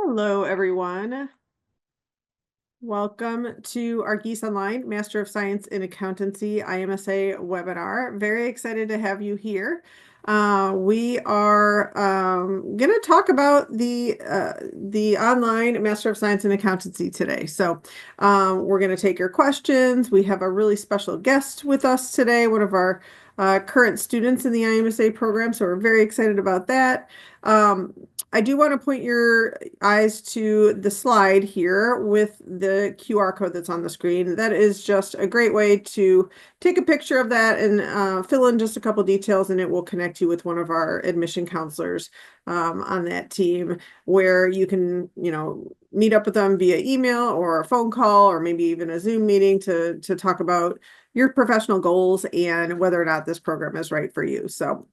Hello, everyone. Welcome to our Gies Online Master of Science in Accountancy iMSA webinar. Very excited to have you here. We are going to talk about the online Master of Science in Accountancy today. So we're going to take your questions. We have a really special guest with us today, one of our current students in the iMSA program. So we're very excited about that. I do want to point your eyes to the slide here with the QR code that's on the screen. That is just a great way to take a picture of that and fill in just a couple details, and it will connect you with one of our admission counselors on that team, where you can, meet up with them via email or a phone call or maybe even a Zoom meeting to talk about your professional goals and whether or not this program is right for you. So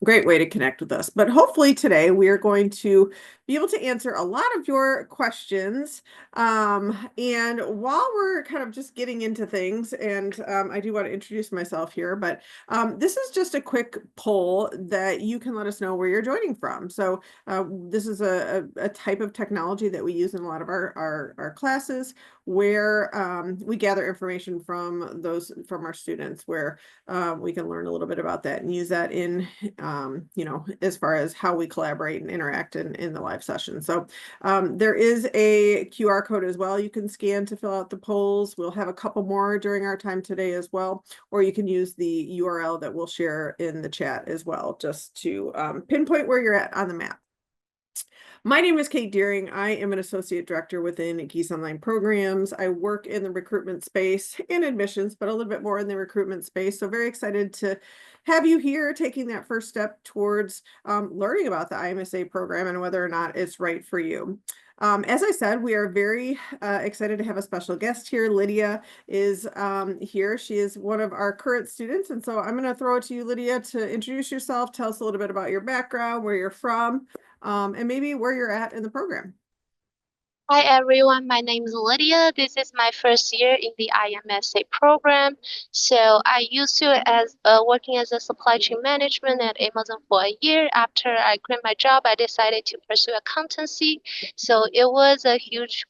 great way to connect with us. But hopefully today we are going to be able to answer a lot of your questions. And while we're kind of just getting into things, and I do want to introduce myself here, but this is just a quick poll that you can let us know where you're joining from. So this is a type of technology that we use in a lot of our classes, where we gather information from our students, where we can learn a little bit about that and use that in as far as how we collaborate and interact in the live session. So there is a QR code as well you can scan to fill out the polls. We'll have a couple more during our time today as well, or you can use the URL that we'll share in the chat as well, just to pinpoint where you're at on the map. My name is Kate Deering. I am an associate director within Gies Online Programs. I work in the recruitment space and admissions, but a little bit more in the recruitment space. So very excited to have you here taking that first step towards learning about the iMSA program and whether or not it's right for you. As I said, we are very excited to have a special guest here. Lydia is here. She is one of our current students. And so I'm going to throw it to you, Lydia, to introduce yourself, tell us a little bit about your background, where you're from, and maybe where you're at in the program. Hi everyone, my name is Lydia. This is my first year in the iMSA program. So I used to working as a supply chain management at Amazon for a year. After I quit my job, I decided to pursue accountancy. So it was a huge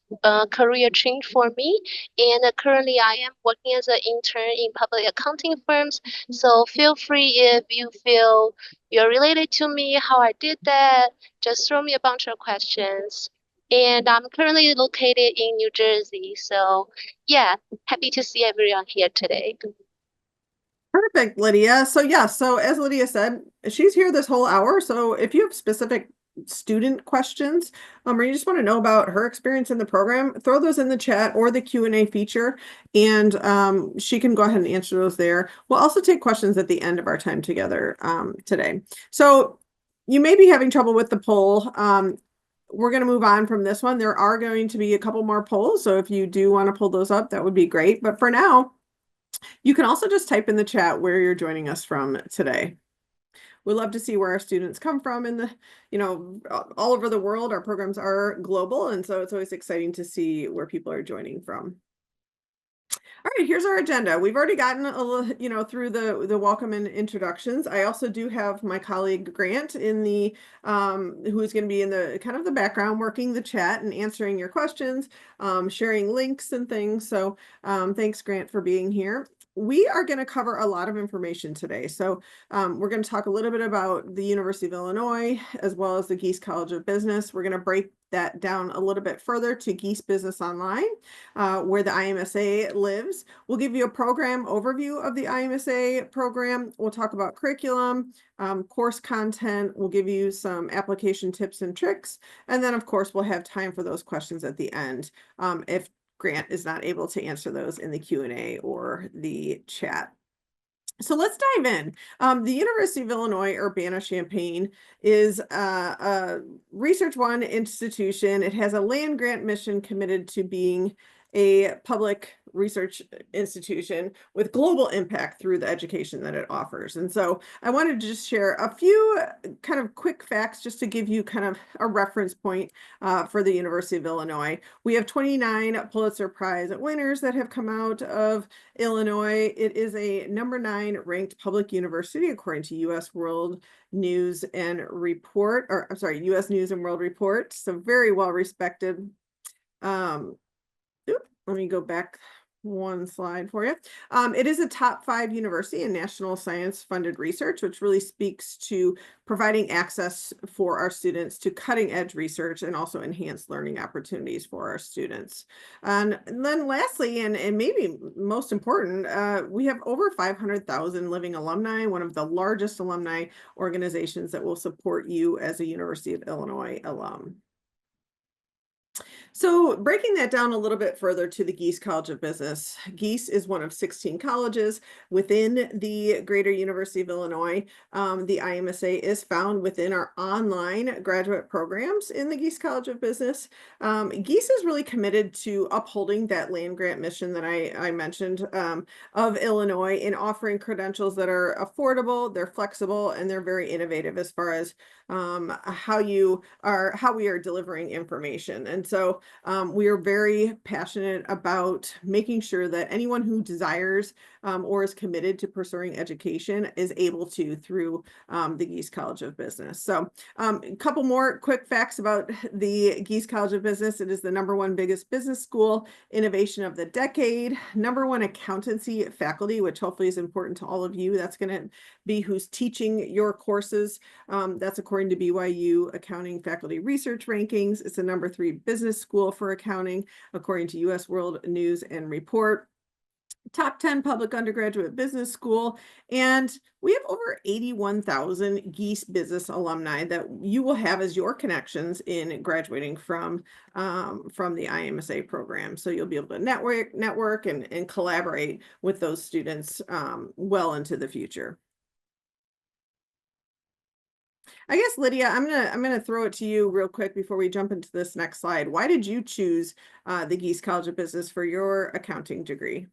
career change for me. And currently I am working as an intern in public accounting firms. So feel free, if you feel you're related to me, how I did that, just throw me a bunch of questions. And I'm currently located in New Jersey. So yeah, happy to see everyone here today. Perfect, Lydia. So yeah, so as Lydia said, she's here this whole hour. So if you have specific student questions, or you just want to know about her experience in the program, throw those in the chat or the Q&A feature, and she can go ahead and answer those there. We'll also take questions at the end of our time together today. So you may be having trouble with the poll. We're going to move on from this one. There are going to be a couple more polls, so if you do want to pull those up, that would be great. But for now, you can also just type in the chat where you're joining us from today. We love to see where our students come from in all over the world. Our programs are global, and so it's always exciting to see where people are joining from. All right, here's our agenda. We've already gotten a little, through the welcome and introductions. I also do have my colleague Grant in the who's going to be in the kind of the background, working the chat and answering your questions, sharing links and things. So thanks, Grant, for being here. We are going to cover a lot of information today. So we're going to talk a little bit about the University of Illinois, as well as the Gies College of Business. We're going to break that down a little bit further to Gies Business Online, where the iMSA lives. We'll give you a program overview of the iMSA program. We'll talk about curriculum, course content. We'll give you some application tips and tricks. And then, of course, we'll have time for those questions at the end, if Grant is not able to answer those in the Q&A or the chat. So let's dive in. The University of Illinois Urbana-Champaign is a Research One institution. It has a land grant mission committed to being a public research institution with global impact through the education that it offers. And so I wanted to just share a few kind of quick facts just to give you kind of a reference point for the University of Illinois. We have 29 Pulitzer Prize winners that have come out of Illinois. It is a number 9 ranked public university according to U.S. World News and Report, or I'm sorry, U.S. News and World Report. So very well respected. Let me go back one slide for you. It is a top 5 university in national science funded research, which really speaks to providing access for our students to cutting edge research and also enhanced learning opportunities for our students. And then lastly, and maybe most important, we have over 500,000 living alumni, one of the largest alumni organizations that will support you as a University of Illinois alum. So breaking that down a little bit further to the Gies College of Business, Gies is one of 16 colleges within the Greater University of Illinois. The iMSA is found within our online graduate programs in the Gies College of Business. Gies is really committed to upholding that land grant mission that I mentioned of Illinois in offering credentials that are affordable, they're flexible, and they're very innovative as far as how we are delivering information. And so we are very passionate about making sure that anyone who desires or is committed to pursuing education is able to through the Gies College of Business. So a couple more quick facts about the Gies College of Business. It is the number 1 biggest business school, innovation of the decade, number 1 accountancy faculty, which hopefully is important to all of you. That's going to be who's teaching your courses. That's according to BYU Accounting Faculty Research Rankings. It's the number 3 business school for accounting, according to U.S. World News and Report. Top 10 public undergraduate business school, and we have over 81,000 Gies business alumni that you will have as your connections in graduating from the iMSA program. So you'll be able to network and collaborate with those students well into the future. I guess, Lydia, I'm gonna throw it to you real quick before we jump into this next slide. Why did you choose the Gies College of Business for your accounting degree?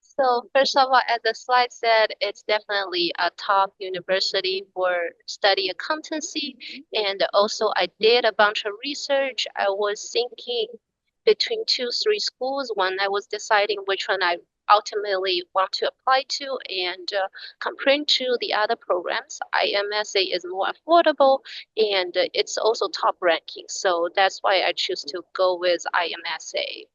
So first of all, as the slide said, it's definitely a top university for study accountancy. And also I did a bunch of research. I was thinking between 2, 3 schools when I was deciding which one I ultimately want to apply to. And comparing to the other programs, iMSA is more affordable and it's also top ranking. So that's why I choose to go with iMSA.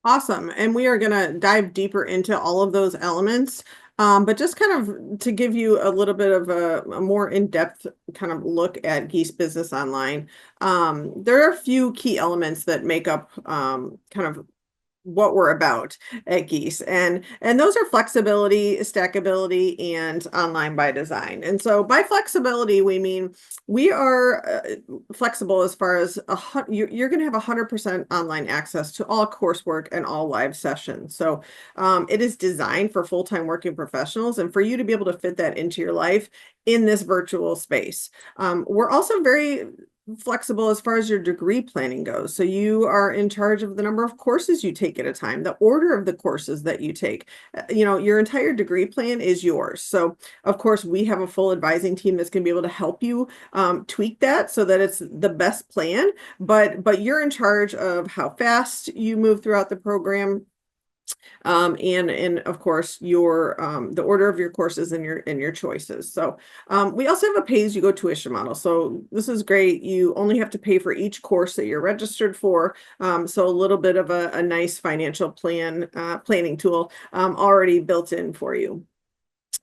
Awesome. And we are going to dive deeper into all of those elements. But just kind of to give you a little bit of a more in-depth kind of look at Gies Business Online, there are a few key elements that make up kind of what we're about at Gies. And those are flexibility, stackability, and online by design. And so by flexibility, we mean we are flexible as far as you're going to have 100% online access to all coursework and all live sessions. So it is designed for full-time working professionals and for you to be able to fit that into your life in this virtual space. We're also very flexible as far as your degree planning goes. So you are in charge of the number of courses you take at a time, the order of the courses that you take. Your entire degree plan is yours. So of course, we have a full advising team that's going to be able to help you tweak that so that it's the best plan. But you're in charge of how fast you move throughout the program. And of course your the order of your courses and your choices. So we also have a pay-as-you-go tuition model. So this is great. You only have to pay for each course that you're registered for. So a little bit of a nice financial planning tool already built in for you.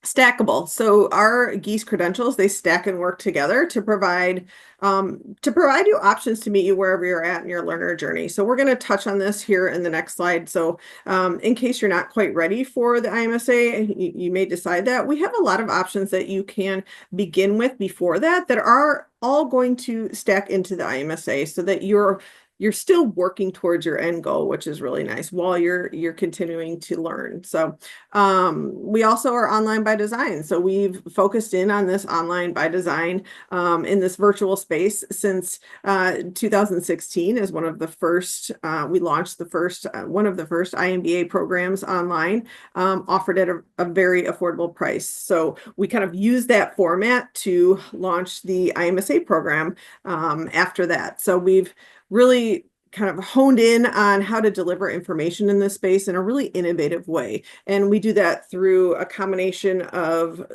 Stackable. So our Gies credentials, they stack and work together to provide you options to meet you wherever you're at in your learner journey. So we're going to touch on this here in the next slide. So in case you're not quite ready for the iMSA, you may decide that we have a lot of options that you can begin with before that are all going to stack into the iMSA so that you're you're still working towards your end goal, which is really nice while you're continuing to learn. So we also are online by design. So we've focused in on this online by design in this virtual space since 2016 is one of the first, we launched the first, one of the first iMBA programs online, offered at a very affordable price. So we kind of use that format to launch the iMSA program after that. So we've really kind of honed in on how to deliver information in this space in a really innovative way. And we do that through a combination of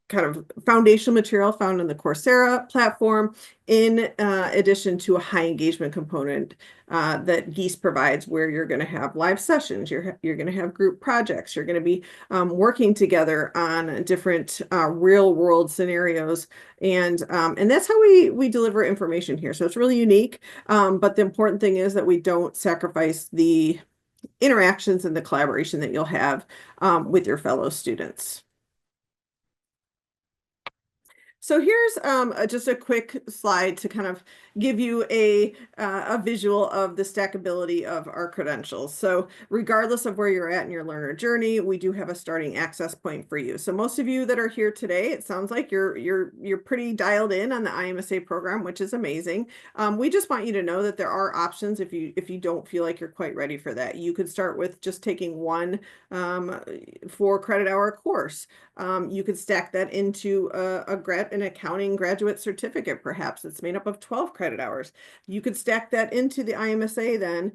kind of foundational material found in the Coursera platform, in addition to a high engagement component that Gies provides, where you're going to have live sessions, you're going to have group projects, you're going to be working together on different real world scenarios, and that's how we deliver information here. So it's really unique, but the important thing is that we don't sacrifice the interactions and the collaboration that you'll have with your fellow students. So here's just a quick slide to kind of give you a visual of the stackability of our credentials. So regardless of where you're at in your learner journey, we do have a starting access point for you. So most of you that are here today, it sounds like you're pretty dialed in on the iMSA program, which is amazing. We just want you to know that there are options if you don't feel like you're quite ready for that. You could start with just taking one 4-credit hour course. You could stack that into an accounting graduate certificate, perhaps it's made up of 12 credit hours. You could stack that into the iMSA then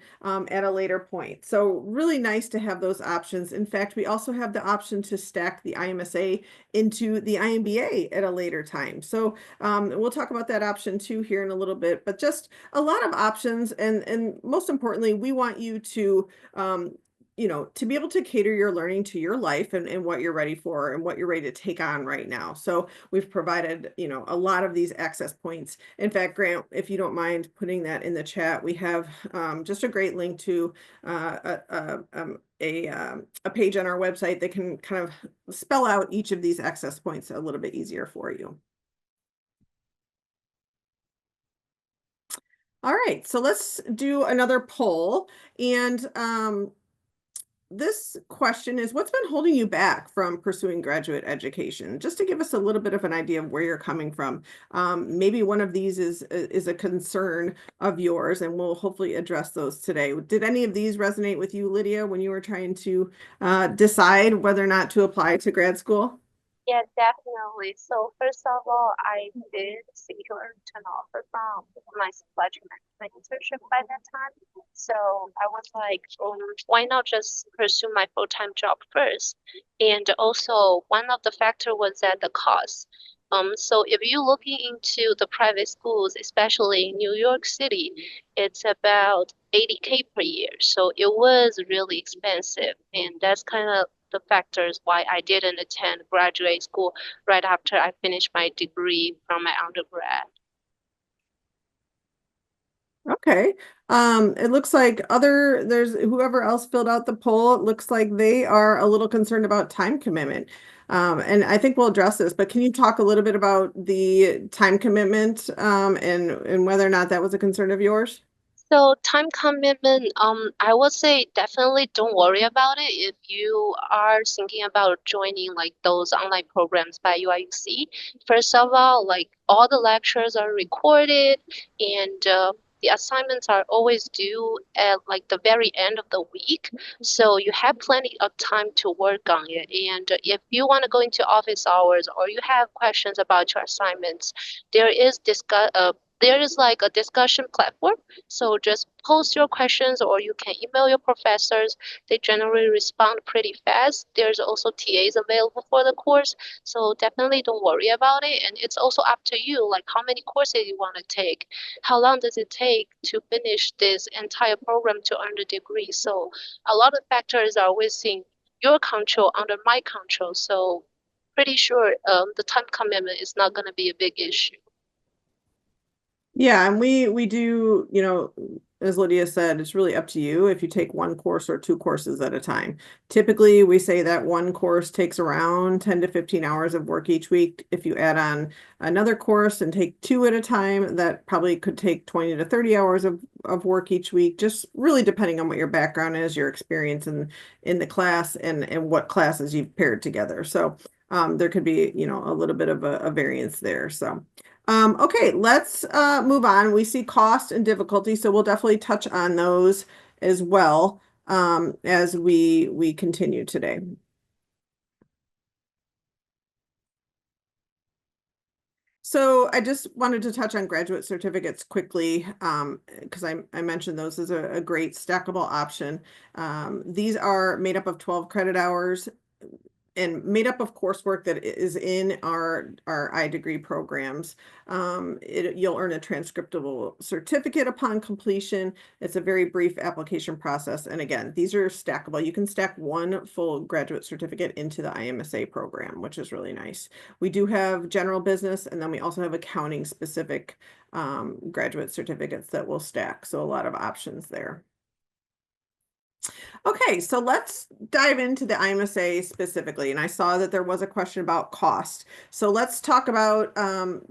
at a later point. So really nice to have those options. In fact, we also have the option to stack the iMSA into the iMBA at a later time. So we'll talk about that option too here in a little bit, but just a lot of options. And most importantly, we want you to to be able to cater your learning to your life and what you're ready for and what you're ready to take on right now. So we've provided, a lot of these access points. In fact, Grant, if you don't mind putting that in the chat, we have just a great link to a page on our website that can kind of spell out each of these access points a little bit easier for you. All right, so let's do another poll. And this question is, what's been holding you back from pursuing graduate education? Just to give us a little bit of an idea of where you're coming from. Maybe one of these is a concern of yours, and we'll hopefully address those today. Did any of these resonate with you, Lydia, when you were trying to decide whether or not to apply to grad school? Yeah, definitely. So first of all, I did secure an offer from my supply chain management internship by that time. So I was like, why not just pursue my full-time job first? And also one of the factor was that the cost. So if you're looking into the private schools, especially in New York City, it's about 80K per year. So it was really expensive, and that's kind of the factors why I didn't attend graduate school right after I finished my degree from my undergrad. Okay. It looks like there's whoever else filled out the poll, it looks like they are a little concerned about time commitment. And I think we'll address this, but can you talk a little bit about the time commitment, and whether or not that was a concern of yours? So time commitment, I would say definitely don't worry about it if you are thinking about joining like those online programs by UIUC. First of all, like all the lectures are recorded, and the assignments are always due at like the very end of the week. So you have plenty of time to work on it. And if you want to go into office hours or you have questions about your assignments, there is there is like a discussion platform, so just post your questions or you can email your professors. They generally respond pretty fast. There's also TAs available for the course. So definitely don't worry about it. And it's also up to you, like how many courses you want to take. How long does it take to finish this entire program to earn the degree? So a lot of factors are within your control, under my control. So pretty sure the time commitment is not going to be a big issue. Yeah, and we do, as Lydia said, it's really up to you if you take one course or two courses at a time. Typically, we say that one course takes around 10 to 15 hours of work each week. If you add on another course and take two at a time, that probably could take 20 to 30 hours of work each week, just really depending on what your background is, your experience in the class, and what classes you've paired together. So there could be, a little bit of a variance there. So. Okay, let's move on. We see cost and difficulty, so we'll definitely touch on those as well as we continue today. So I just wanted to touch on graduate certificates quickly because I mentioned those as a great stackable option. These are made up of 12 credit hours and made up of coursework that is in our iDegree programs. You'll earn a transcriptable certificate upon completion. It's a very brief application process. And again, these are stackable. You can stack one full graduate certificate into the iMSA program, which is really nice. We do have general business, and then we also have accounting specific graduate certificates that will stack. So a lot of options there. Okay, so let's dive into the iMSA specifically. And I saw that there was a question about cost. So let's talk about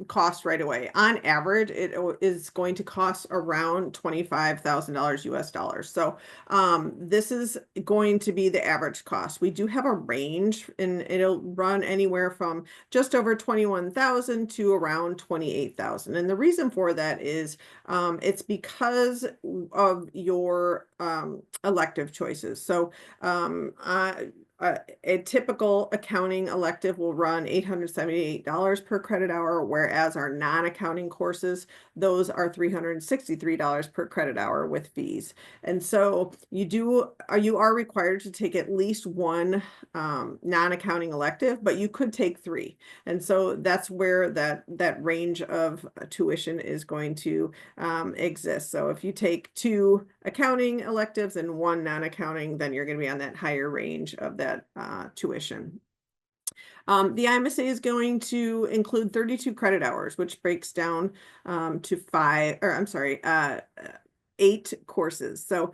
cost right away. On average, it is going to cost around $25,000 US dollars. So this is going to be the average cost. We do have a range, and it'll run anywhere from just over 21,000 to around 28,000. And the reason for that is it's because of your elective choices. So a typical accounting elective will run $878 per credit hour, whereas our non-accounting courses, those are $363 per credit hour with fees. And so you are required to take at least one non-accounting elective, but you could take three. And so that's where that range of tuition is going to exist. So if you take two accounting electives and one non-accounting, then you're going to be on that higher range of that tuition. The iMSA is going to include 32 credit hours, which breaks down to 8 courses. So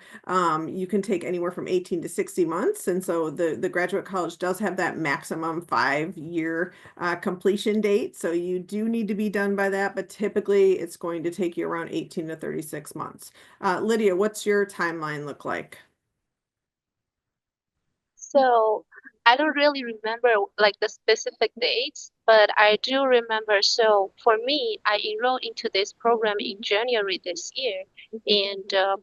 you can take anywhere from 18 to 60 months. And so the graduate college does have that maximum 5-year completion date. So you do need to be done by that, but typically it's going to take you around 18 to 36 months. Lydia, what's your timeline look like? So I don't really remember like the specific dates, but I do remember. So for me, I enrolled into this program in January this year, and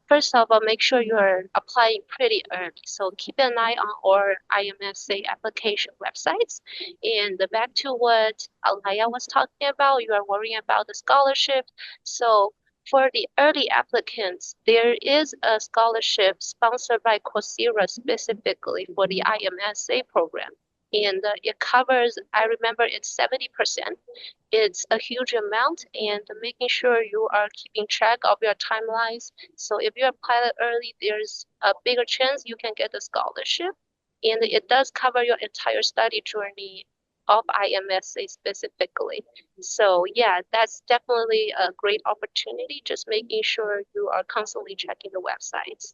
first of all, make sure you're applying pretty early. So keep an eye on our iMSA application websites. And back to what Alaya was talking about, you are worrying about the scholarship. So for the early applicants, there is a scholarship sponsored by Coursera specifically for the iMSA program. And it covers, I remember it's 70%. It's a huge amount, and making sure you are keeping track of your timelines. So if you apply early, there's a bigger chance you can get a scholarship. And it does cover your entire study journey of iMSA specifically. So yeah, that's definitely a great opportunity, just making sure you are constantly checking the websites.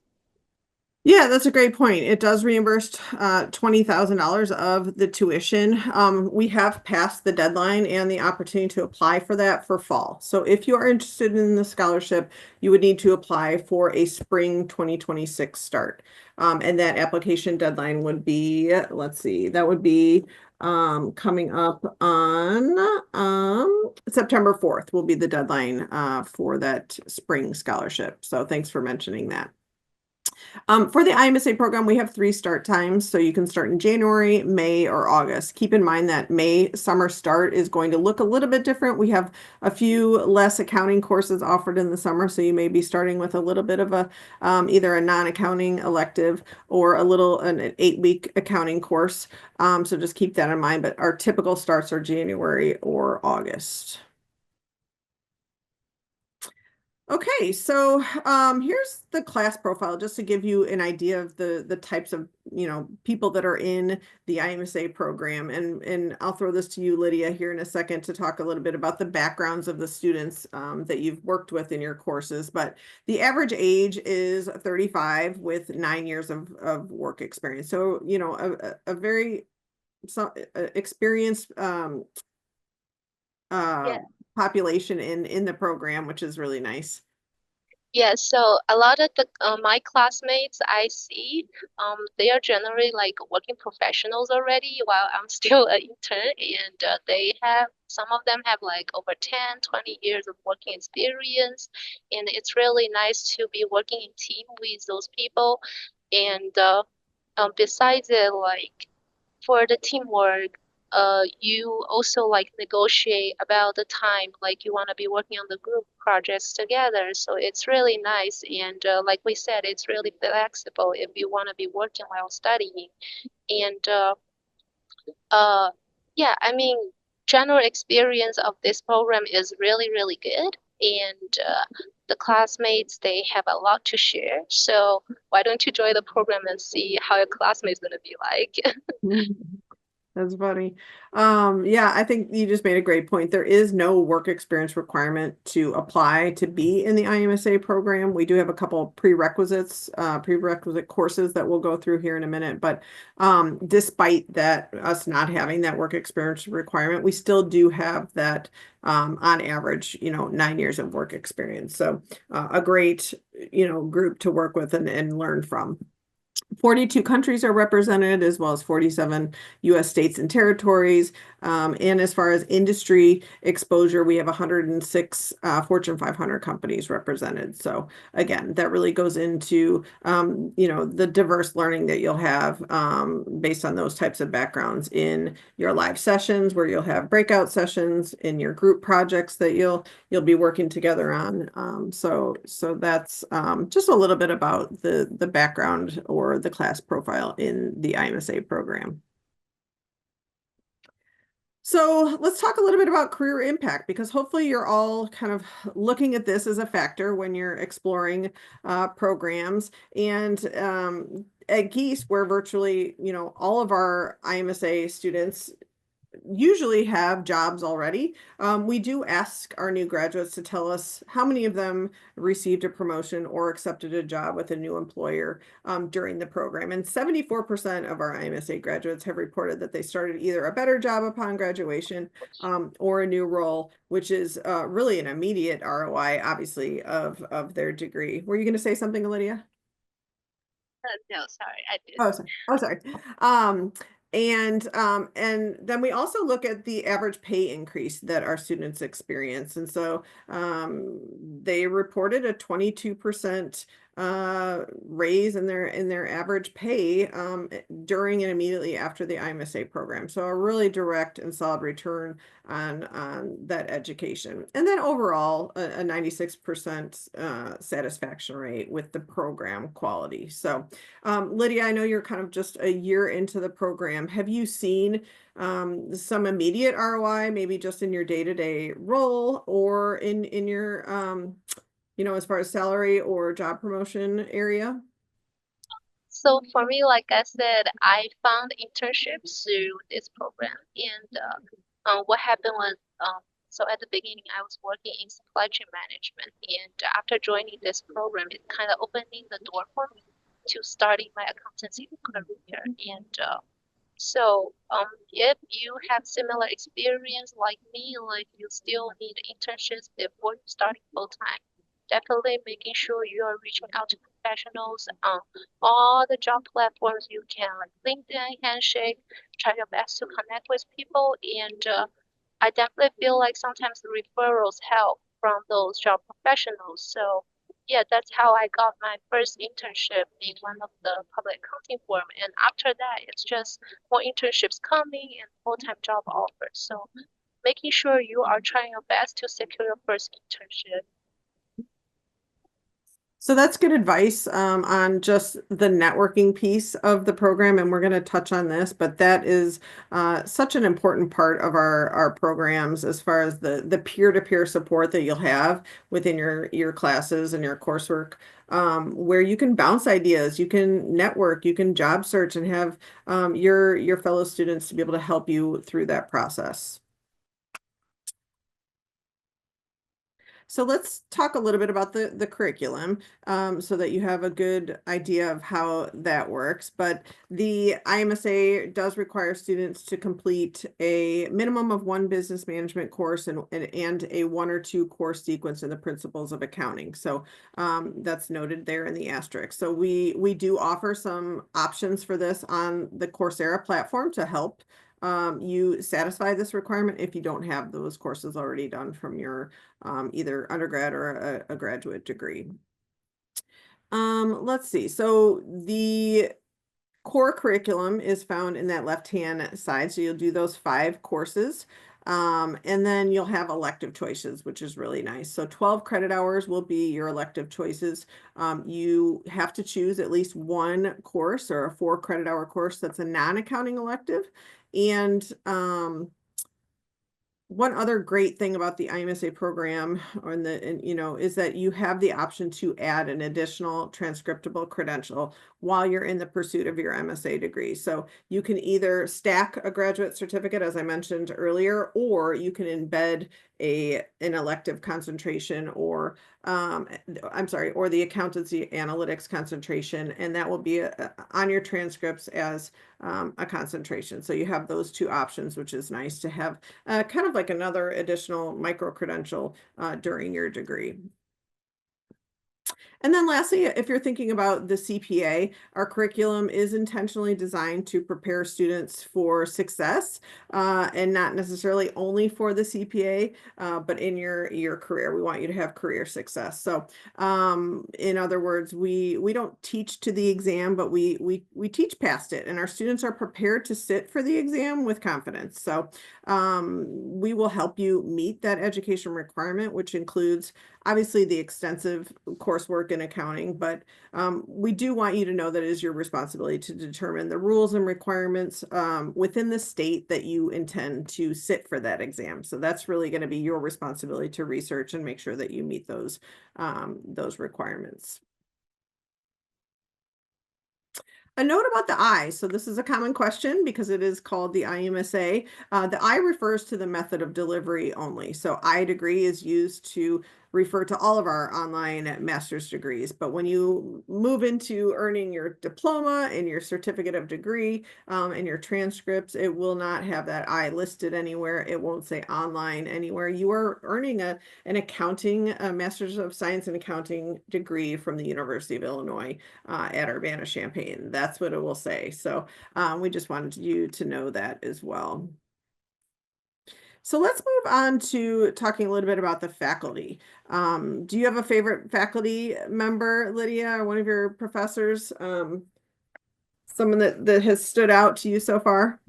Yeah, that's a great point. It does reimburse $20,000 of the tuition. We have passed the deadline and the opportunity to apply for that for fall. So if you are interested in the scholarship, you would need to apply for a spring 2026 start. And that application deadline would be, let's see, that would be coming up on September 4th will be the deadline for that spring scholarship. So thanks for mentioning that. For the iMSA program, we have 3 start times, so you can start in January, May, or August. Keep in mind that May summer start is going to look a little bit different. We have a few less accounting courses offered in the summer, so you may be starting with a little bit of a either a non-accounting elective or an 8-week accounting course. So just keep that in mind, but our typical starts are January or August. Okay, so here's the class profile just to give you an idea of the types of people that are in the iMSA program, and I'll throw this to you, Lydia, here in a second to talk a little bit about the backgrounds of the students that you've worked with in your courses. But the average age is 35 with 9 years of work experience. So a very experienced uh, Yeah. population in the program, which is really nice. Yeah, so a lot of the my classmates I see, they are generally like working professionals already, while I'm still an intern, and they have some of them have like over 10, 20 years of working experience, and it's really nice to be working in team with those people. And besides it, like for the teamwork, you also like negotiate about the time, like you want to be working on the group projects together. So it's really nice. And like we said, it's really flexible if you want to be working while studying. And uh, yeah, I mean, general experience of this program is really, really good. And the classmates, they have a lot to share. So why don't you join the program and see how your classmates going to be like? That's funny. Yeah, I think you just made a great point. There is no work experience requirement to apply to be in the iMSA program. We do have a couple of prerequisite courses that we'll go through here in a minute. But despite that, us not having that work experience requirement, we still do have that on average, 9 years of work experience. So a great, group to work with and learn from. 42 countries are represented, as well as 47 US states and territories. And as far as industry exposure, we have 106 Fortune 500 companies represented. So again, that really goes into, the diverse learning that you'll have based on those types of backgrounds in your live sessions, where you'll have breakout sessions, in your group projects that you'll be working together on. So that's just a little bit about the background or the class profile in the iMSA program. So let's talk a little bit about career impact, because hopefully you're all kind of looking at this as a factor when you're exploring programs. And at Gies, where virtually, all of our iMSA students usually have jobs already. We do ask our new graduates to tell us how many of them received a promotion or accepted a job with a new employer during the program. And 74% of our iMSA graduates have reported that they started either a better job upon graduation or a new role, which is really an immediate ROI, obviously, of their degree. Were you going to say something, Lydia? No, sorry, I did. Oh, sorry. Oh, sorry. Um, and then we also look at the average pay increase that our students experience. And so they reported a 22% raise in their average pay during and immediately after the iMSA program. So a really direct and solid return on that education. And then overall, a 96% satisfaction rate with the program quality. So Lydia, I know you're kind of just a year into the program. Have you seen some immediate ROI, maybe just in your day-to-day role or in your, as far as salary or job promotion area? So for me, like I said, I found internships through this program, and what happened was, so at the beginning, I was working in supply chain management, and after joining this program, it kind of opening the door for me to starting my accountancy career. And if you have similar experience like me, like you still need internships before you starting full time, definitely making sure you are reaching out to professionals on all the job platforms you can, like LinkedIn, Handshake. Try your best to connect with people, and I definitely feel like sometimes the referrals help from those job professionals. So yeah, that's how I got my first internship in one of the public accounting firm. And after that, it's just more internships coming and full-time job offers. So making sure you are trying your best to secure your first internship. So that's good advice on just the networking piece of the program, and we're going to touch on this, but that is such an important part of our programs as far as the peer-to-peer support that you'll have within your classes and your coursework, where you can bounce ideas, you can network, you can job search, and have your fellow students to be able to help you through that process. So let's talk a little bit about the curriculum, so that you have a good idea of how that works. But the IMSA does require students to complete a minimum of one business management course and a one or two course sequence in the principles of accounting. So that's noted there in the asterisk. So we do offer some options for this on the Coursera platform to help you satisfy this requirement if you don't have those courses already done from your either undergrad or a graduate degree. Let's see. So the core curriculum is found in that left-hand side. So you'll do those 5 courses. And then you'll have elective choices, which is really nice. So 12 credit hours will be your elective choices. You have to choose at least one course or a 4 credit hour course that's a non-accounting elective. And one other great thing about the IMSA program is that you have the option to add an additional transcriptable credential while you're in the pursuit of your MSA degree. So you can either stack a graduate certificate, as I mentioned earlier, or you can embed an elective concentration or or the accountancy analytics concentration, and that will be on your transcripts as a concentration. So you have those 2 options, which is nice to have kind of like another additional micro credential during your degree. And then lastly, if you're thinking about the CPA, our curriculum is intentionally designed to prepare students for success, and not necessarily only for the CPA, but in your career. We want you to have career success. So in other words, we don't teach to the exam, but we teach past it, and our students are prepared to sit for the exam with confidence. So we will help you meet that education requirement, which includes obviously the extensive coursework in accounting, but we do want you to know that it is your responsibility to determine the rules and requirements within the state that you intend to sit for that exam. So that's really going to be your responsibility to research and make sure that you meet those requirements. A note about the I. So this is a common question because it is called the IMSA. The I refers to the method of delivery only. So I degree is used to refer to all of our online master's degrees. But when you move into earning your diploma and your certificate of degree and your transcripts, it will not have that I listed anywhere. It won't say online anywhere. You are earning an accounting, a Master's of Science in Accounting degree from the University of Illinois at Urbana-Champaign. That's what it will say. So we just wanted you to know that as well. So let's move on to talking a little bit about the faculty. Do you have a favorite faculty member, Lydia, or one of your professors? Someone that has stood out to you so far?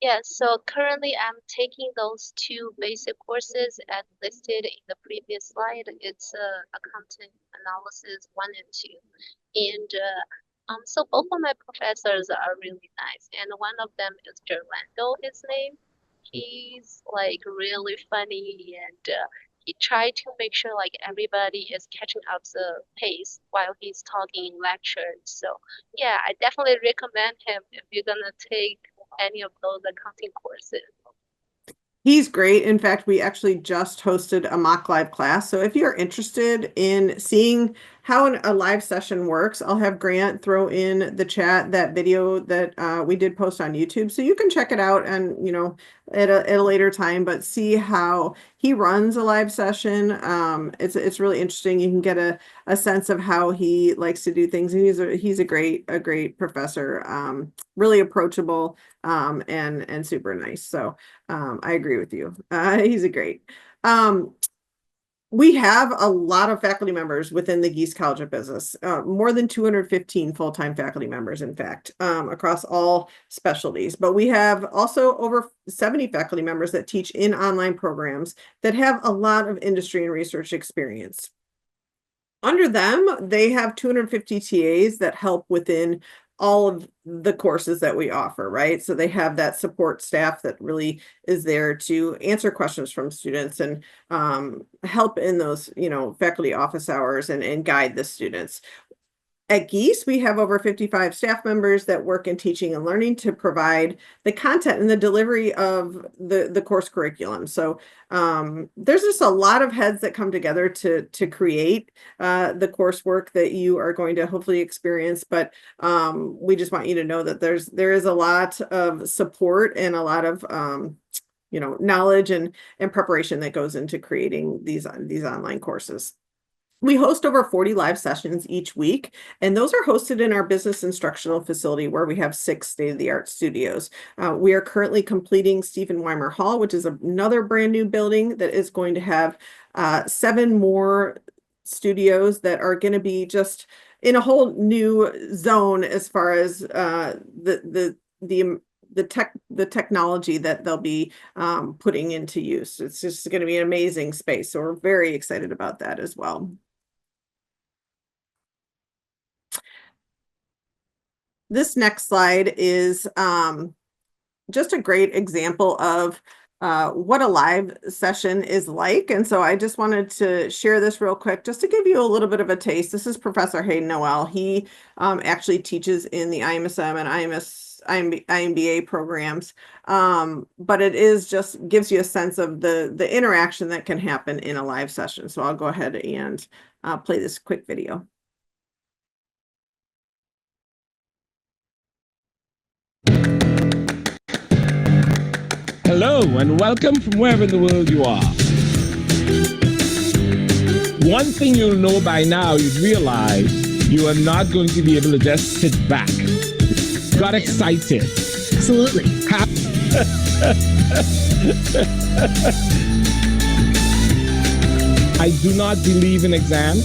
Yes, so currently I'm taking those 2 basic courses as listed in the previous slide. It's accounting analysis 1 and 2. And so both of my professors are really nice. And one of them is Gerlando, his name. He's like really funny and he tried to make sure like everybody is catching up the pace while he's talking in lectures. So yeah, I definitely recommend him if you're gonna take any of those accounting courses. He's great. In fact, we actually just hosted a mock live class. So if you're interested in seeing how a live session works, I'll have Grant throw in the chat that video that we did post on YouTube. So you can check it out and, at a later time, but see how he runs a live session. It's really interesting. You can get a sense of how he likes to do things. And he's a great professor, really approachable, and super nice. So I agree with you. He's a great. We have a lot of faculty members within the Gies College of Business, more than 215 full-time faculty members, in fact, across all specialties. But we have also over 70 faculty members that teach in online programs that have a lot of industry and research experience. Under them, they have 250 TAs that help within all of the courses that we offer, right? So they have that support staff that really is there to answer questions from students and help in those, faculty office hours and guide the students. At Gies, we have over 55 staff members that work in teaching and learning to provide the content and the delivery of the course curriculum. So there's just a lot of heads that come together to create the coursework that you are going to hopefully experience. But we just want you to know that there is a lot of support and a lot of knowledge and preparation that goes into creating these online courses. We host over 40 live sessions each week, and those are hosted in our business instructional facility where we have 6 state-of-the-art studios. We are currently completing Stephen Weimer Hall, which is another brand new building that is going to have 7 more studios that are going to be just in a whole new zone as far as the technology that they'll be putting into use. It's just going to be an amazing space. So we're very excited about that as well. This next slide is just a great example of what a live session is like. And so I just wanted to share this real quick just to give you a little bit of a taste. This is Professor Hayden Noel. He actually teaches in the iMSA and iMBA programs, but it is just gives you a sense of the interaction that can happen in a live session. So I'll go ahead and play this quick video. Hello and welcome from wherever in the world you are. One thing you'll know by now, you'd realize you are not going to be able to just sit back. Got excited. Absolutely. I do not believe in exams.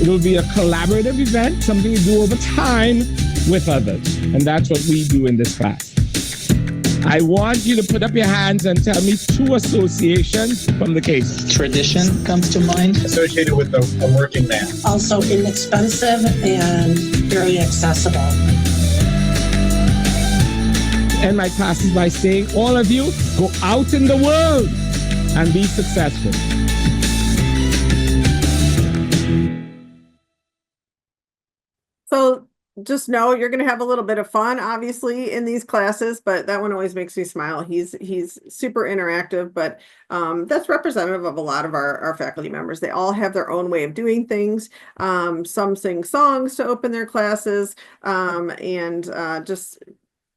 It will be a collaborative event, something you do over time with others. And that's what we do in this class. I want you to put up your hands and tell me 2 associations from the case. Tradition comes to mind. Associated with a working man. Also inexpensive and very accessible. End my classes by saying, all of you, go out in the world and be successful. So just know you're going to have a little bit of fun, obviously, in these classes, but that one always makes me smile. He's super interactive, but that's representative of a lot of our faculty members. They all have their own way of doing things. Some sing songs to open their classes, and just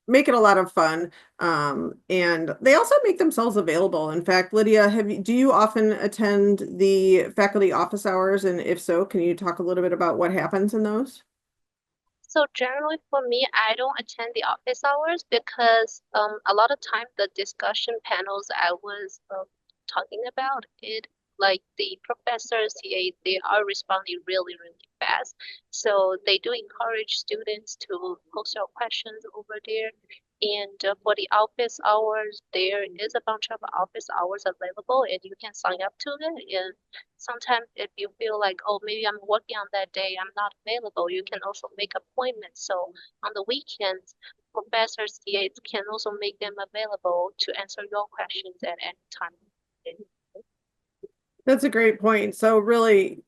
make it a lot of fun. And they also make themselves available. In fact, Lydia, do you often attend the faculty office hours? And if so, can you talk a little bit about what happens in those? So generally for me, I don't attend the office hours because a lot of time the discussion panels I was talking about it, like the professors, they are responding really, really fast. So they do encourage students to post your questions over there. And for the office hours, there is a bunch of office hours available and you can sign up to it. And sometimes if you feel like, oh, maybe I'm working on that day, I'm not available, you can also make appointments. So on the weekends, professors, TAs can also make them available to answer your questions at any time. That's a great point. So really,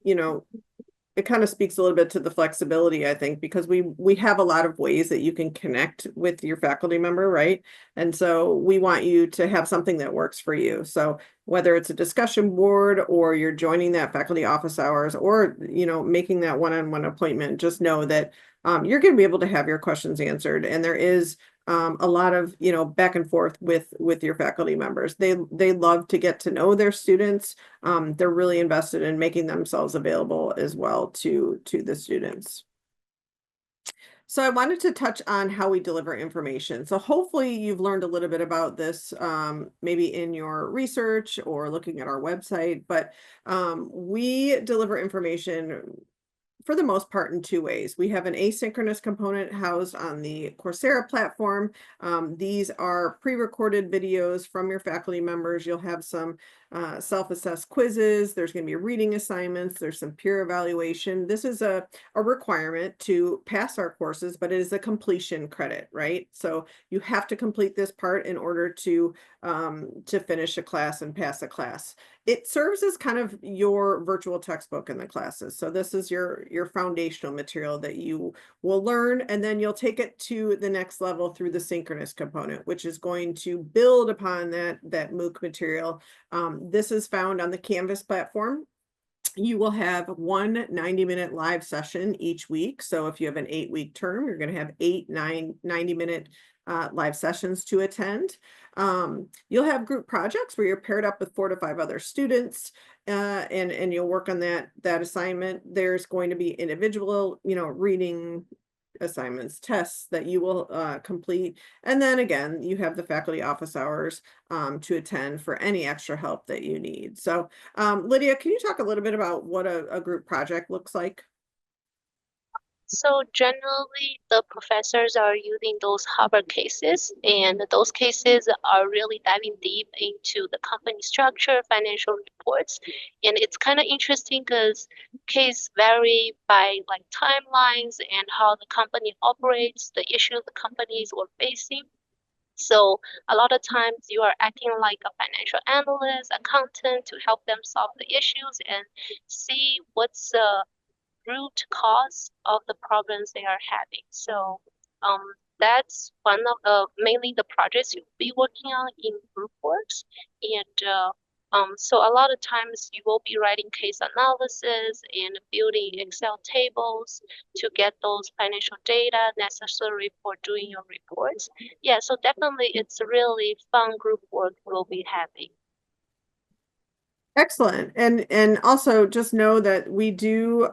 it kind of speaks a little bit to the flexibility, I think, because we have a lot of ways that you can connect with your faculty member, right? And so we want you to have something that works for you. So whether it's a discussion board or you're joining that faculty office hours or, making that one-on-one appointment, just know that you're going to be able to have your questions answered. And there is a lot of back and forth with your faculty members. They love to get to know their students. They're really invested in making themselves available as well to the students. So I wanted to touch on how we deliver information. So hopefully you've learned a little bit about this, maybe in your research or looking at our website, but we deliver information for the most part in two ways. We have an asynchronous component housed on the Coursera platform. These are pre-recorded videos from your faculty members. You'll have some self-assessed quizzes. There's going to be reading assignments. There's some peer evaluation. This is a requirement to pass our courses, but it is a completion credit, right? So you have to complete this part in order to finish a class and pass a class. It serves as kind of your virtual textbook in the classes. So this is your foundational material that you will learn, and then you'll take it to the next level through the synchronous component, which is going to build upon that MOOC material. This is found on the Canvas platform. You will have one 90-minute live session each week. So if you have an 8-week term, you're going to have 90-minute live sessions to attend. You'll have group projects where you're paired up with 4 to 5 other students, and you'll work on that assignment. There's going to be individual, reading assignments, tests that you will complete. And then again, you have the faculty office hours to attend for any extra help that you need. So Lydia, can you talk a little bit about what a group project looks like? So generally, the professors are using those Harvard cases, and those cases are really diving deep into the company structure, financial reports, and it's kind of interesting because case vary by like timelines and how the company operates, the issues the companies were facing. So a lot of times you are acting like a financial analyst, accountant to help them solve the issues and see what's the root cause of the problems they are having. So that's one of the mainly the projects you'll be working on in group works. And so a lot of times you will be writing case analysis and building Excel tables to get those financial data necessary for doing your reports. Yeah, so definitely it's a really fun group work we'll be having. Excellent. And also just know that we do,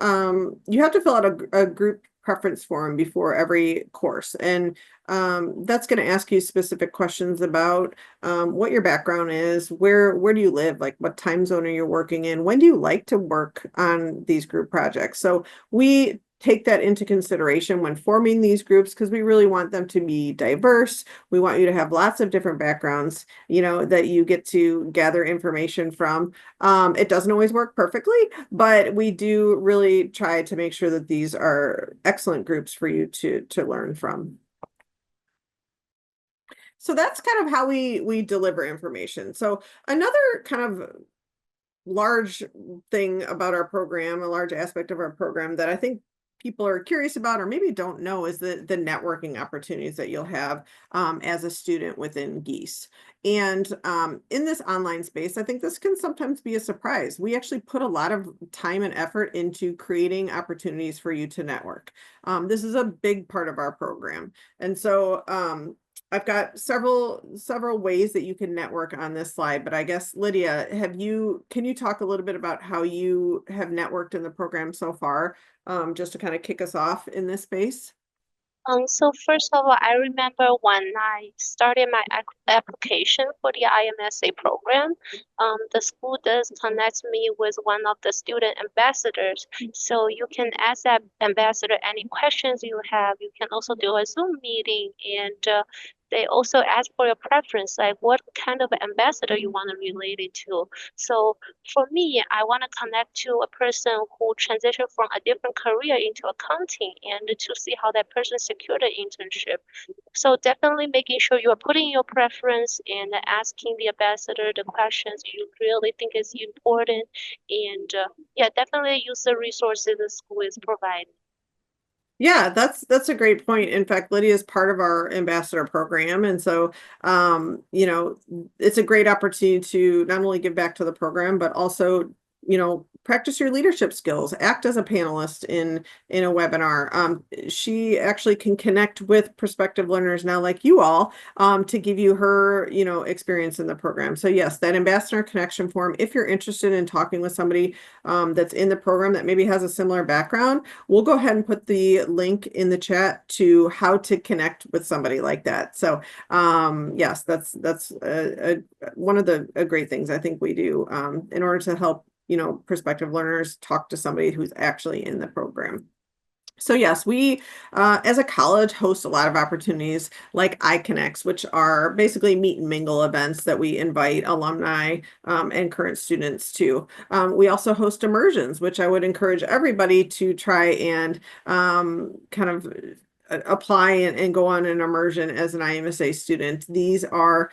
you have to fill out a group preference form before every course. And that's going to ask you specific questions about what your background is, where do you live, like what time zone are you working in, when do you like to work on these group projects. So we take that into consideration when forming these groups, because we really want them to be diverse. We want you to have lots of different backgrounds, that you get to gather information from. It doesn't always work perfectly, but we do really try to make sure that these are excellent groups for you to learn from. So that's kind of how we deliver information. So another kind of large thing about our program, a large aspect of our program that I think people are curious about or maybe don't know is the networking opportunities that you'll have as a student within Gies. And in this online space, I think this can sometimes be a surprise. We actually put a lot of time and effort into creating opportunities for you to network. This is a big part of our program. And so I've got several ways that you can network on this slide, but I guess Lydia, can you talk a little bit about how you have networked in the program so far, just to kind of kick us off in this space? So first of all, I remember when I started my application for the iMSA program, the school does connect me with one of the student ambassadors. So you can ask that ambassador any questions you have. You can also do a Zoom meeting, and they also ask for your preference, like what kind of ambassador you want to relate it to. So for me, I want to connect to a person who transitioned from a different career into accounting and to see how that person secured an internship. So definitely making sure you are putting your preference and asking the ambassador the questions you really think is important. And yeah, definitely use the resources the school is providing. Yeah, that's a great point. In fact, Lydia is part of our ambassador program. And so, it's a great opportunity to not only give back to the program, but also, practice your leadership skills, act as a panelist in a webinar. She actually can connect with prospective learners now like you all to give you her, experience in the program. So yes, that ambassador connection form, if you're interested in talking with somebody that's in the program that maybe has a similar background, we'll go ahead and put the link in the chat to how to connect with somebody like that. So yes, that's one of the great things I think we do in order to help prospective learners talk to somebody who's actually in the program. So yes, we as a college host a lot of opportunities like iConnects, which are basically meet and mingle events that we invite alumni and current students to. We also host immersions, which I would encourage everybody to try and kind of apply and go on an immersion as an iMSA student. These are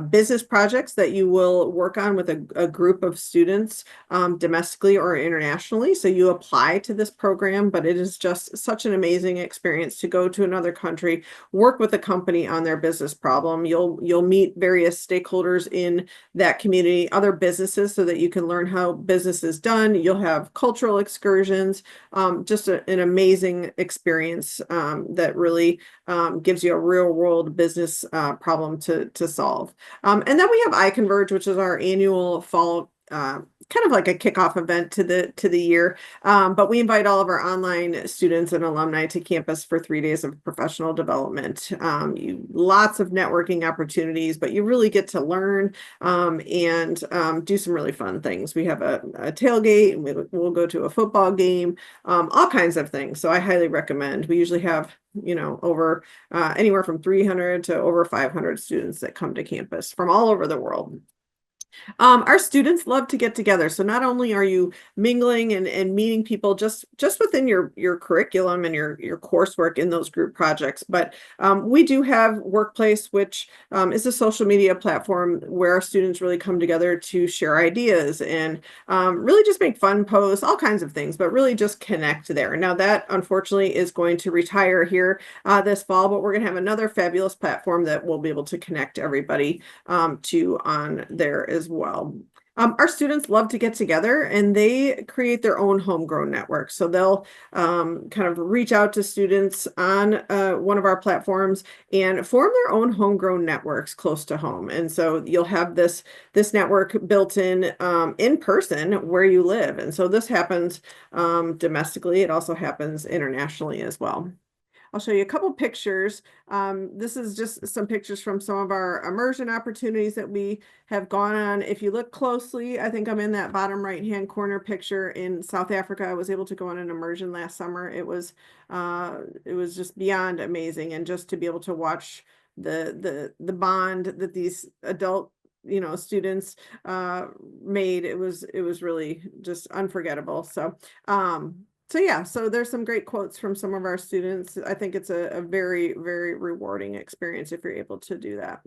business projects that you will work on with a group of students domestically or internationally. So you apply to this program, but it is just such an amazing experience to go to another country, work with a company on their business problem. You'll meet various stakeholders in that community, other businesses, so that you can learn how business is done. You'll have cultural excursions, just an amazing experience that really gives you a real world business problem to solve. And then we have iConverge, which is our annual fall kind of like a kickoff event to the year. But we invite all of our online students and alumni to campus for 3 days of professional development. Lots of networking opportunities, but you really get to learn and do some really fun things. We have a tailgate, and we'll go to a football game, all kinds of things. So I highly recommend. We usually have over anywhere from 300 to over 500 students that come to campus from all over the world. Our students love to get together. So not only are you mingling and meeting people just within your curriculum and your coursework in those group projects, but we do have Workplace, which is a social media platform where our students really come together to share ideas and really just make fun posts, all kinds of things, but really just connect there. Now that unfortunately is going to retire here this fall, but we're going to have another fabulous platform that we'll be able to connect everybody to on there as well. Our students love to get together and they create their own homegrown network. So they'll kind of reach out to students on one of our platforms and form their own homegrown networks close to home. And so you'll have this network built in person where you live. And so this happens domestically. It also happens internationally as well. I'll show you a couple pictures. This is just some pictures from some of our immersion opportunities that we have gone on. If you look closely, I think I'm in that bottom right-hand corner picture in South Africa. I was able to go on an immersion last summer. It was just beyond amazing, and just to be able to watch the bond that these adult students made, it was really just unforgettable. So yeah, so there's some great quotes from some of our students. I think it's a very, very rewarding experience if you're able to do that.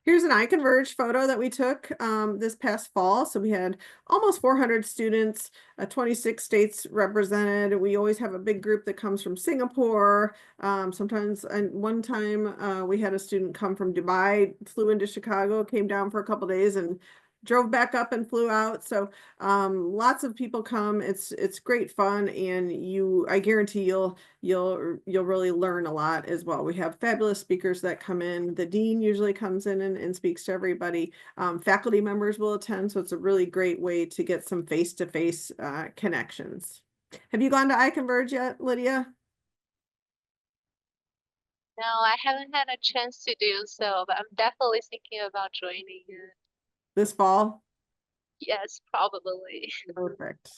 Here's an iConverge photo that we took this past fall. So we had almost 400 students, 26 states represented. We always have a big group that comes from Singapore. Sometimes, and one time we had a student come from Dubai, flew into Chicago, came down for a couple days, and drove back up and flew out. So lots of people come. It's great fun, and I guarantee you'll really learn a lot as well. We have fabulous speakers that come in. The dean usually comes in and speaks to everybody. Faculty members will attend, so it's a really great way to get some face-to-face connections. Have you gone to iConverge yet, Lydia? No, I haven't had a chance to do so, but I'm definitely thinking about joining it. This fall? Yes, probably. Perfect.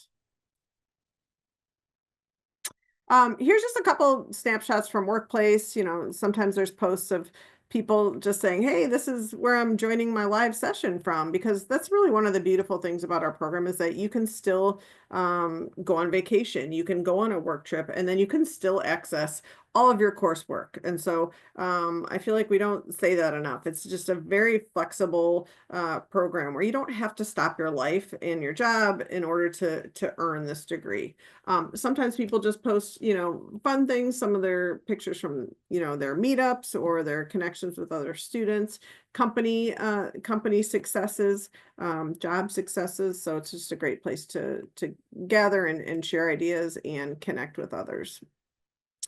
Here's just a couple snapshots from Workplace. Sometimes there's posts of people just saying, hey, this is where I'm joining my live session from, because that's really one of the beautiful things about our program is that you can still go on vacation, you can go on a work trip, and then you can still access all of your coursework. And so I feel like we don't say that enough. It's just a very flexible program where you don't have to stop your life and your job in order to earn this degree. Sometimes people just post, fun things, some of their pictures from, their meetups or their connections with other students, company successes, job successes. So it's just a great place to gather and share ideas and connect with others.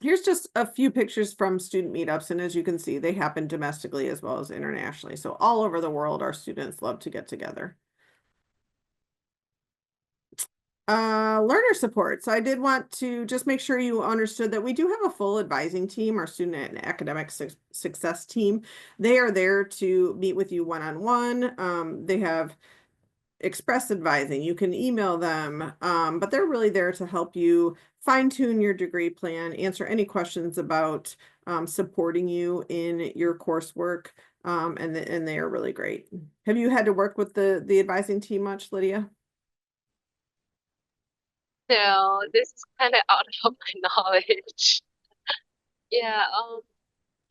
Here's just a few pictures from student meetups, and as you can see, they happen domestically as well as internationally. So all over the world, our students love to get together. Learner support. So I did want to just make sure you understood that we do have a full advising team, our student and academic success team. They are there to meet with you one-on-one. They have express advising. You can email them, but they're really there to help you fine-tune your degree plan, answer any questions about supporting you in your coursework, and they are really great. Have you had to work with the advising team much, Lydia? So this is kind of out of my knowledge. Yeah,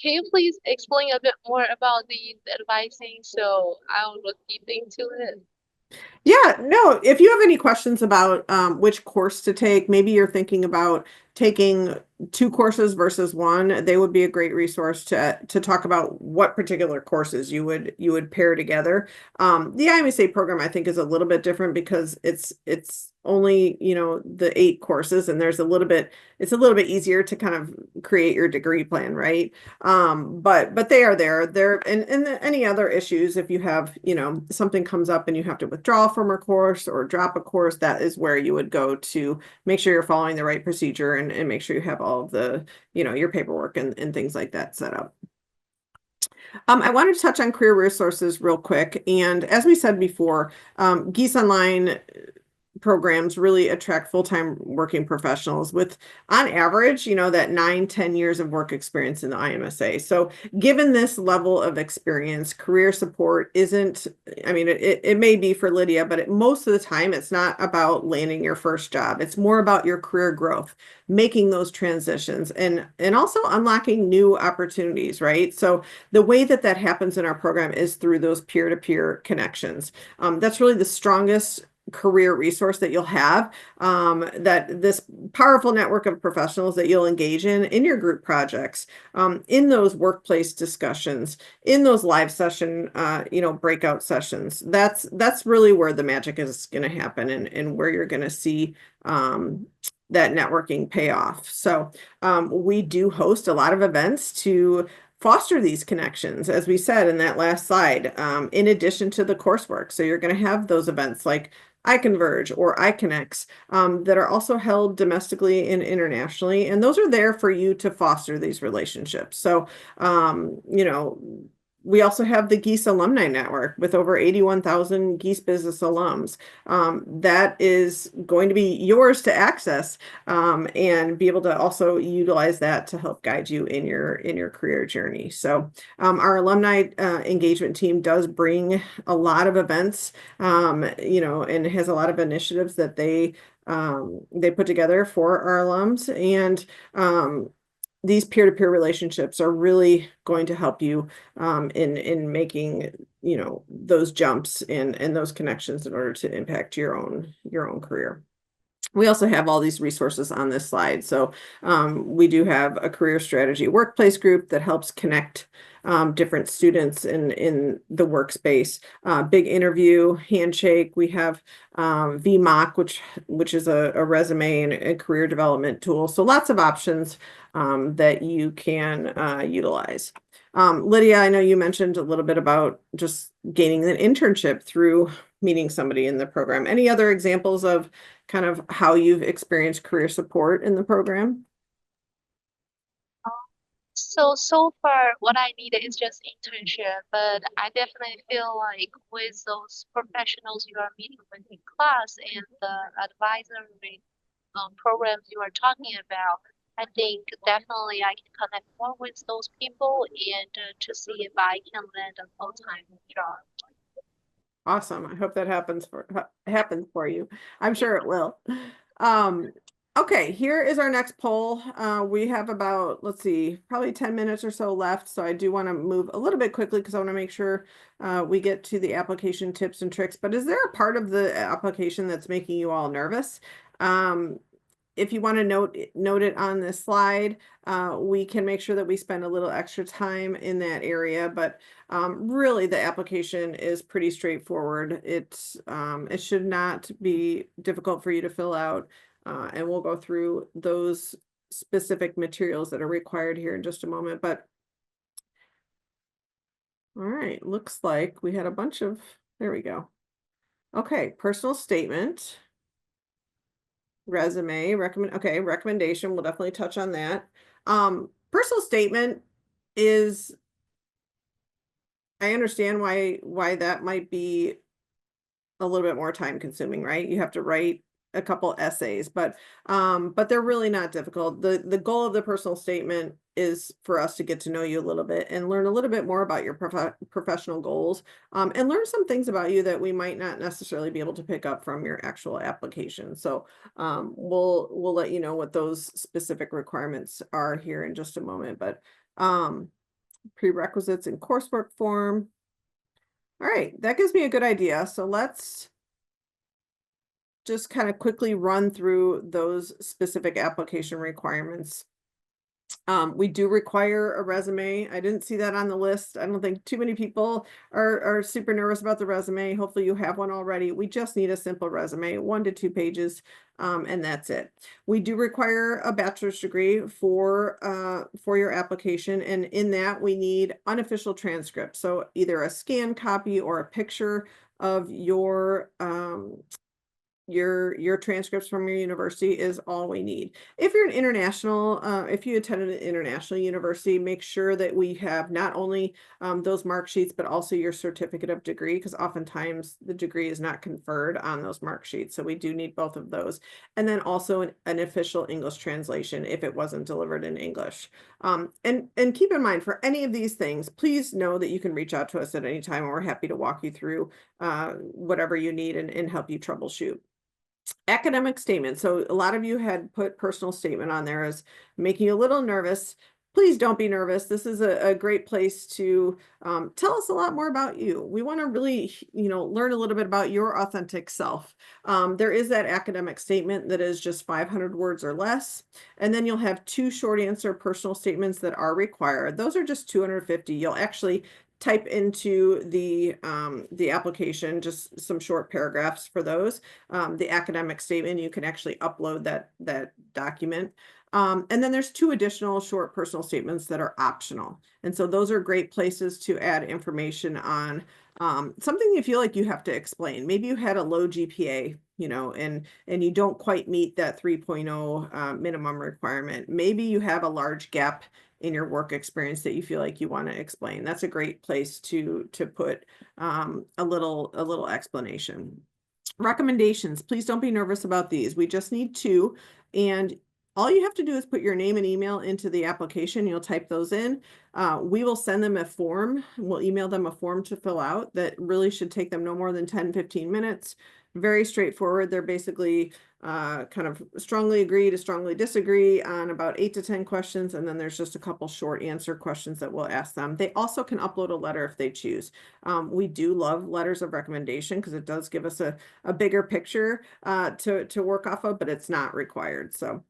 can you please explain a bit more about the advising so I'll look deep into it? Yeah, no, if you have any questions about which course to take, maybe you're thinking about taking two courses versus one, they would be a great resource to talk about what particular courses you would pair together. The iMSA program I think is a little bit different because it's only, the 8 courses, and it's a little bit easier to kind of create your degree plan, right? But they are there and any other issues, if you have, something comes up and you have to withdraw from a course or drop a course, that is where you would go to make sure you're following the right procedure and make sure you have all of the, your paperwork and things like that set up. I wanted to touch on career resources real quick. And as we said before, Gies Online programs really attract full-time working professionals with, on average, that 9-10 years of work experience in the iMSA. So given this level of experience, career support isn't, I mean, it may be for Lydia, but most of the time it's not about landing your first job. It's more about your career growth, making those transitions and also unlocking new opportunities, right? So the way that happens in our program is through those peer-to-peer connections. That's really the strongest career resource that you'll have, that this powerful network of professionals that you'll engage in your group projects, in those workplace discussions, in those live session, breakout sessions. That's really where the magic is going to happen and where you're going to see that networking pay off. So we do host a lot of events to foster these connections, as we said in that last slide, in addition to the coursework. So you're going to have those events like iConverge or iConnex, that are also held domestically and internationally. And those are there for you to foster these relationships. So, we also have the Gies Alumni Network with over 81,000 Gies business alums. That is going to be yours to access, and be able to also utilize that to help guide you in your career journey. So our alumni engagement team does bring a lot of events, and has a lot of initiatives that they put together for our alums. And these peer-to-peer relationships are really going to help you in making, those jumps and those connections in order to impact your own career. We also have all these resources on this slide. So we do have a career strategy workplace group that helps connect different students in the workspace. Big interview, handshake. We have VMOC, which is a resume and a career development tool. So lots of options that you can utilize. Lydia, I know you mentioned a little bit about just gaining an internship through meeting somebody in the program. Any other examples of kind of how you've experienced career support in the program? So far, what I needed is just internship, but I definitely feel like with those professionals you are meeting with in class and the advisory programs you are talking about, I think definitely I can connect more with those people and to see if I can land a full-time job. Awesome. I hope that happens for you. I'm sure it will. Okay, here is our next poll. We have about, let's see, probably 10 minutes or so left. So I do want to move a little bit quickly because I want to make sure we get to the application tips and tricks. But is there a part of the application that's making you all nervous? If you want to note it on this slide, we can make sure that we spend a little extra time in that area. But really, the application is pretty straightforward. It should not be difficult for you to fill out, and we'll go through those specific materials that are required here in just a moment. But all right, looks like we had a bunch of, there we go. Okay, personal statement. Resume, recommendation, we'll definitely touch on that. Personal statement is, I understand why that might be a little bit more time consuming, right? You have to write a couple essays, but they're really not difficult. The goal of the personal statement is for us to get to know you a little bit and learn a little bit more about your professional goals, and learn some things about you that we might not necessarily be able to pick up from your actual application. So we'll let you know what those specific requirements are here in just a moment, but prerequisites and coursework form. All right, that gives me a good idea. So let's just kind of quickly run through those specific application requirements. We do require a resume. I didn't see that on the list. I don't think too many people are super nervous about the resume. Hopefully you have one already. We just need a simple resume, 1 to 2 pages, and that's it. We do require a bachelor's degree for your application, and in that we need unofficial transcripts. So either a scanned copy or a picture of your transcripts from your university is all we need. If you're an international, if you attended an international university, make sure that we have not only those mark sheets, but also your certificate of degree, because oftentimes the degree is not conferred on those mark sheets. So we do need both of those. And then also an official English translation if it wasn't delivered in English. And keep in mind, for any of these things, please know that you can reach out to us at any time, and we're happy to walk you through whatever you need and help you troubleshoot. Academic statement. So a lot of you had put personal statement on there as making you a little nervous. Please don't be nervous. This is a great place to tell us a lot more about you. We want to really, learn a little bit about your authentic self. There is that academic statement that is just 500 words or less. And then you'll have 2 short answer personal statements that are required. Those are just 250. You'll actually type into the application just some short paragraphs for those. The academic statement, you can actually upload that document. And then there's 2 additional short personal statements that are optional. And so those are great places to add information on something you feel like you have to explain. Maybe you had a low GPA, and you don't quite meet that 3.0 minimum requirement. Maybe you have a large gap in your work experience that you feel like you want to explain. That's a great place to put a little explanation. Recommendations, please don't be nervous about these. We just need 2, and all you have to do is put your name and email into the application. You'll type those in. We will send them a form. We'll email them a form to fill out that really should take them no more than 10-15 minutes. Very straightforward. They're basically kind of strongly agree to strongly disagree on about 8 to 10 questions. And then there's just a couple short answer questions that we'll ask them. They also can upload a letter if they choose. We do love letters of recommendation because it does give us a bigger picture to work off of, but it's not required. So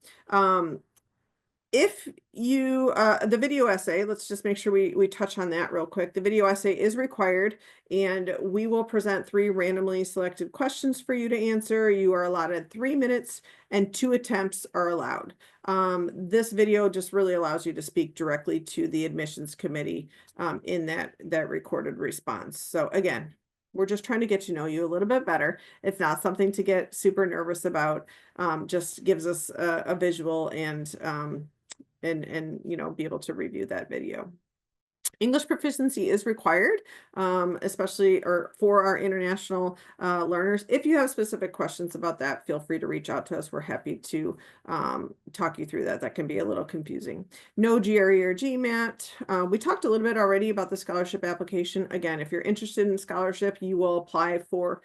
if you, the video essay, let's just make sure we touch on that real quick. The video essay is required, and we will present 3 randomly selected questions for you to answer. You are allotted 3 minutes and 2 attempts are allowed. This video just really allows you to speak directly to the admissions committee in that recorded response. So again, we're just trying to get to know you a little bit better. It's not something to get super nervous about. Just gives us a visual and be able to review that video. English proficiency is required, especially for our international learners. If you have specific questions about that, feel free to reach out to us. We're happy to talk you through that. That can be a little confusing. No GRE or GMAT. We talked a little bit already about the scholarship application. Again, if you're interested in scholarship, you will apply for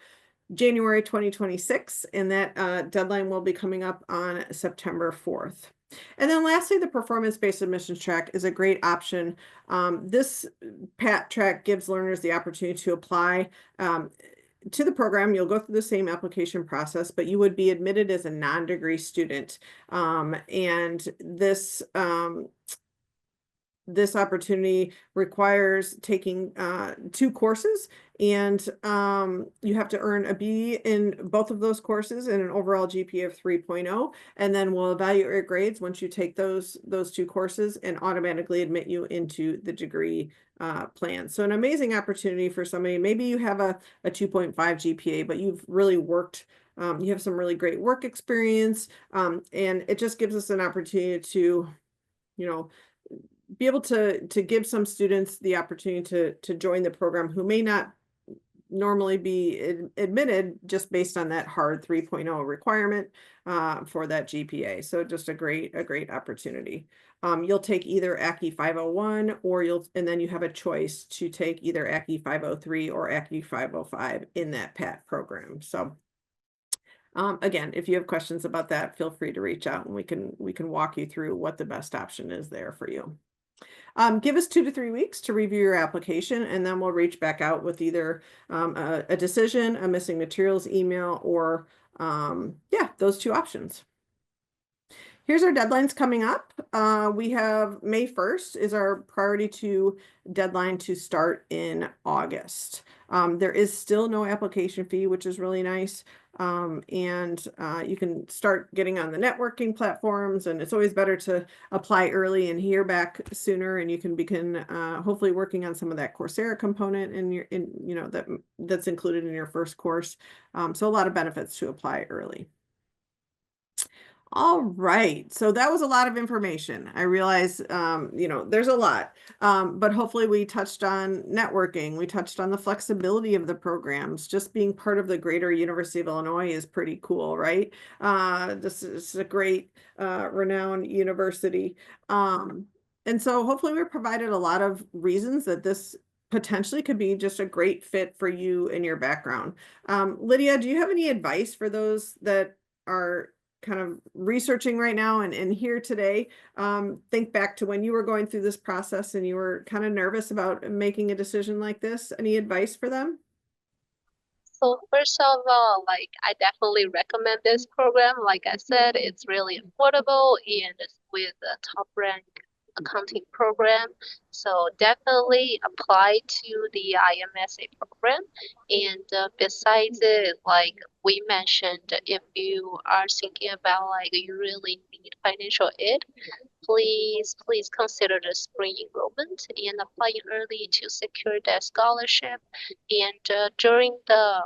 January 2026, and that deadline will be coming up on September 4th. And then lastly, the performance-based admissions track is a great option. This PAT track gives learners the opportunity to apply to the program. You'll go through the same application process, but you would be admitted as a non-degree student. And this opportunity requires taking 2 courses, and you have to earn a B in both of those courses and an overall GPA of 3.0, and then we'll evaluate your grades once you take those 2 courses and automatically admit you into the degree plan. So an amazing opportunity for somebody. Maybe you have a 2.5 GPA, but you've really worked You have some really great work experience, and it just gives us an opportunity to, you know, be able to give some students the opportunity to join the program who may not normally be admitted just based on that hard 3.0 requirement for that GPA. So just a great opportunity. You'll take either ACCE 501 and then you have a choice to take either ACCE 503 or ACCE 505 in that PAT program. So again, if you have questions about that, feel free to reach out and we can walk you through what the best option is there for you. Give us 2 to 3 weeks to review your application, and then we'll reach back out with either a decision, a missing materials email, or yeah, those 2 options. Here's our deadlines coming up. We have May 1st is our priority 2 deadline to start in August. There is still no application fee, which is really nice. And you can start getting on the networking platforms, and it's always better to apply early and hear back sooner, and you can begin hopefully working on some of that Coursera component that's included in your first course. So a lot of benefits to apply early. All right. So that was a lot of information. I realize, there's a lot, but hopefully we touched on networking. We touched on the flexibility of the programs. Just being part of the greater University of Illinois is pretty cool, right? This is a great, renowned university. And so hopefully we provided a lot of reasons that this potentially could be just a great fit for you and your background. Lydia, do you have any advice for those that are kind of researching right now and here today? Think back to when you were going through this process and you were kind of nervous about making a decision like this. Any advice for them? So first of all, I definitely recommend this program. Like I said, it's really affordable and it's with a top rank accounting program. So definitely apply to the iMSA program. And besides it, like we mentioned, if you are thinking about you really need financial aid, please consider the spring enrollment and applying early to secure that scholarship. And during the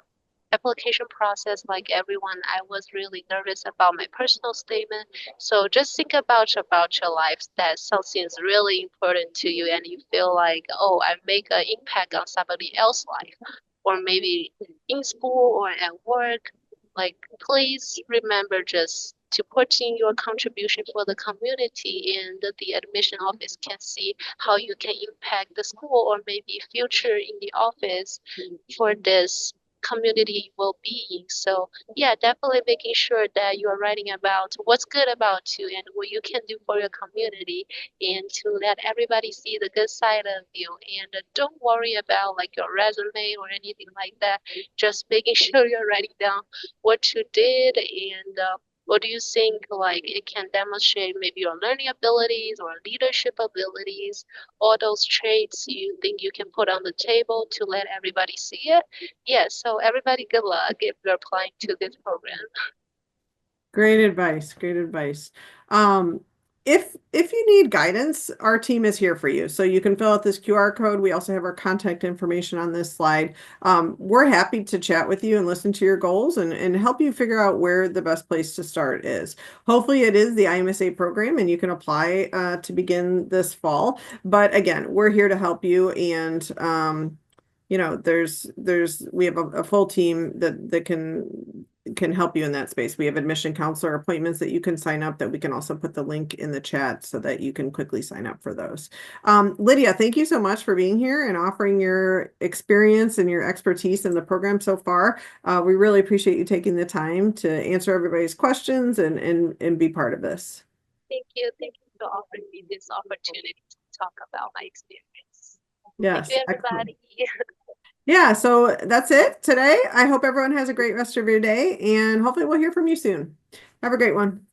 application process, like everyone, I was really nervous about my personal statement. So just think about your life, that something is really important to you and you feel like, oh, I make an impact on somebody else's life, or maybe in school or at work. Like, please remember just to put in your contribution for the community, and the admission office can see how you can impact the school or maybe future in the office for this community well-being. So yeah, definitely making sure that you are writing about what's good about you and what you can do for your community, and to let everybody see the good side of you. And don't worry about your resume or anything like that. Just making sure you're writing down what you did, and what do you think it can demonstrate, maybe your learning abilities or leadership abilities, all those traits you think you can put on the table to let everybody see it. Yeah, so everybody, good luck if you're applying to this program. Great advice. Great advice. If you need guidance, our team is here for you. So you can fill out this QR code. We also have our contact information on this slide. We're happy to chat with you and listen to your goals and help you figure out where the best place to start is. Hopefully it is the iMSA program and you can apply to begin this fall. But again, we're here to help you, and we have a full team that can help you in that space. We have admission counselor appointments that you can sign up, that we can also put the link in the chat so that you can quickly sign up for those. Lydia, thank you so much for being here and offering your experience and your expertise in the program so far. We really appreciate you taking the time to answer everybody's questions and be part of this. Thank you for offering me this opportunity to talk about my experience. Yes, thank you, everybody. Yeah, so that's it today. I hope everyone has a great rest of your day, and hopefully we'll hear from you soon. Have a great one.